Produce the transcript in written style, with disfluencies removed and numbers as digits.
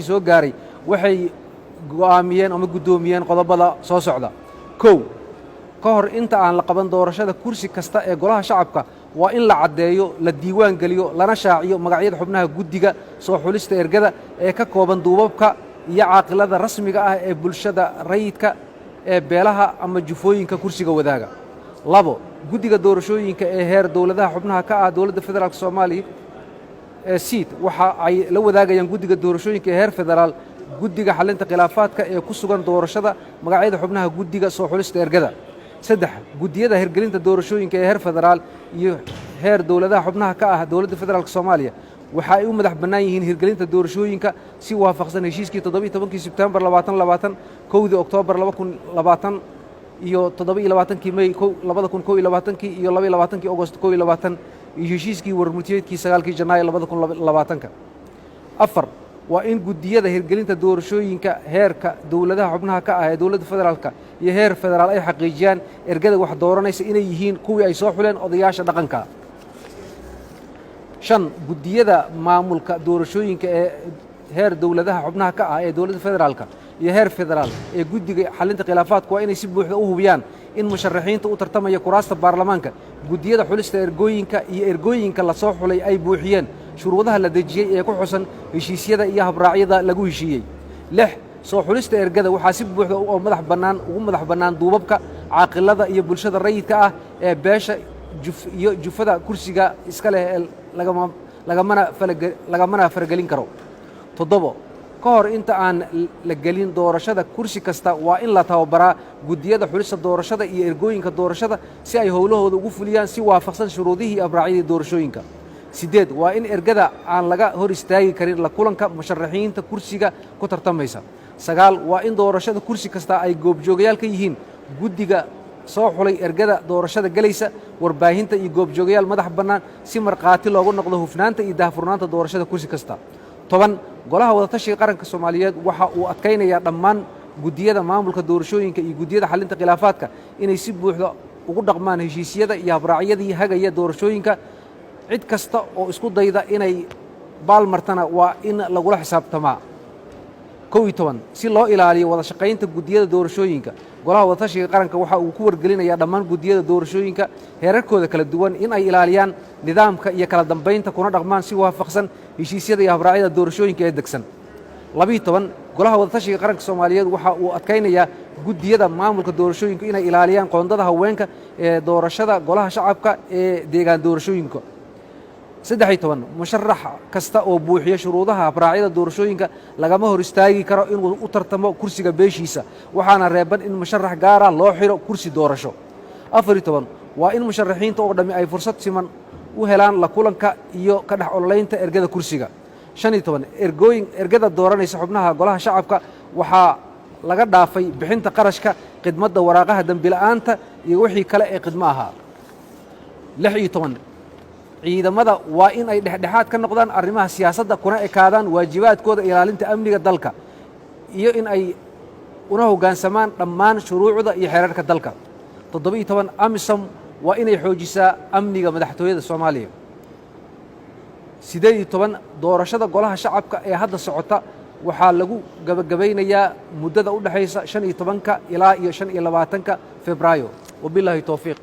soo gaaray waxay go'aamiyeen ama gudoomiyeen qodobada soo socda. kow ka hor inta aan la qaban doorashada kursi kasta ee golaha shacabka waa in la caddeeyo, la diiwaan geliyo, lana shaaciyo magacyada xubnaha guddiga soo xulista ergada ee ka kooban duubabka iyo caaqilada rasmiga ah ee bulshada rayidka ee beelaha ama jufooyinka kursiga wadaaga. labo guddiga doorashooyinka ee heer dowladaha xubnaha ka ah dowladda federaalk Soomaaliya siid waxa ay la wadaagayaan guddiga doorashooyinka ee heer federaal guddiga xalinta khilaafaadka ee ku sugan doorashada magacyada xubnaha guddiga soo xulista ergada. saddex guddiyada hirgelinta doorashooyinka ee heer federaal iyo heer dowladaha xubnaha ka ah dowladda federaalk Soomaaliya waxa ay u madax bannaan yihiin hirgelinta doorashooyinka si waafaqsan heshiiskii 17 Sebtembar 2020 1 Oktoobar 2020 iyo 27 May 2021 iyo 22 Agoosto 2020 iyo heshiiskii warmurtiyeedkii 9 Janaayo 2020. afar waa in guddiyada hirgelinta doorashooyinka heerka dowladaha xubnaha ka ah ee dowladda federaalka iyo heer federaal ay xaqiijiyaan ergada wax dooranaysa inay yihiin kuwii ay soo xuleen odayaasha dhaqanka. shan guddiyada maamulka doorashooyinka ee heer dowladaha xubnaha ka ah ee dowladda federaalka iyo heer federaal ee guddiga xalinta khilaafaadka waa inay si buuxda u hubiyaan in musharaxiinta u tartamaya kuraasta baarlamaanka guddiyada xulista ergooyinka iyo ergooyinka la soo xulay ay buuxiyeen shuruudaha la dejiyey ee ku xusan heshiisyada iyo habraacyada lagu heshiiyey. lix soo xulista ergada waxaa si buuxda ugu madax bannaan duubabka caaqilada iyo bulshada rayidka ah ee beesha iyo jufada kursiga iska leh ee lagamana faragelin karo. toddobo ka hor inta aan la gelin doorashada kursi kasta waa in la tababaraa guddiyada xulista doorashada iyo ergooyinka doorashada si ay howlahooda ugu fuliyaan si waafaqsan shuruudihii iyo habraacyadii doorashooyinka. sideed waa in ergada aan laga hor istaagi karin la kulanka musharaxiinta kursiga ku tartamaysa. sagaal waa in doorashada kursi kasta ay goobjoogayaal ka yihiin guddiga soo xulay ergada doorashada galaysa, warbaahinta iyo goobjoogayaal madax bannaan si markhaati loogu noqdo hufnaanta iyo daahfurnaanta doorashada kursi kasta. toban golaha wadatashiga qaranka Soomaaliyeed waxa uu adkaynayaa dhammaan guddiyada maamulka doorashooyinka iyo guddiyada xalinta khilaafaadka inay si buuxda ugu dhaqmaan heshiisyada iyo habraacyadii hagaya doorashooyinka. cid kasta oo isku dayda inay baalmartana waa in lagula xisaabtamaa. 11 si loo ilaaliyo wada shaqaynta guddiyada doorashooyinka golaha wadatashiga qaranka waxa uu ku wargelinayaa dhammaan guddiyada doorashooyinka heerarkooda kala duwan in ay ilaaliyaan nidaamka iyo kala dambeynta kuna dhaqmaan si waafaqsan heshiisyada iyo habraacyada doorashooyinka ee degsan. 12 golaha wadatashiga qaranka Soomaaliyeed waxa uu adkaynayaa guddiyada maamulka doorashooyinka inay ilaaliyaan qoondada haweenka ee doorashada golaha shacabka ee deegaan doorashooyinka. 13 musharax kasta oo buuxiya shuruudaha habraacyada doorashooyinka lagama hor istaagi karo inuu u tartamo kursiga beeshiisa waxaana reeban in musharax gaar ah loo xiro kursi doorasho. 14 waa in musharaxiinta oo dhammi ay fursad siman u helaan la kulanka iyo ka dhex ololeynta ergada kursiga. 15 ergada dooranaysa xubnaha golaha shacabka waxaa laga dhaafay bixinta qarashka khidmadda waraaqaha dambi la'aanta iyo wixii kale ee khidmo ahaa. 16 ciidamada waa in ay dhexdhexaad ka noqdaan arrimaha siyaasadda kuna ekaadaan waajibaadkooda ilaalinta amniga dalka iyo in ay una hoggaansamaan dhammaan shuruucda iyo xeerarka dalka. 17 AMISOM waa inay xoojisaa amniga madaxtooyada Soomaaliya. 18 doorashada golaha shacabka ee hadda socota waxaa lagu gabagabeynayaa muddada u dhaxaysa 15 ilaa iyo 25 Febraayo. wabilaahi tawfiiq.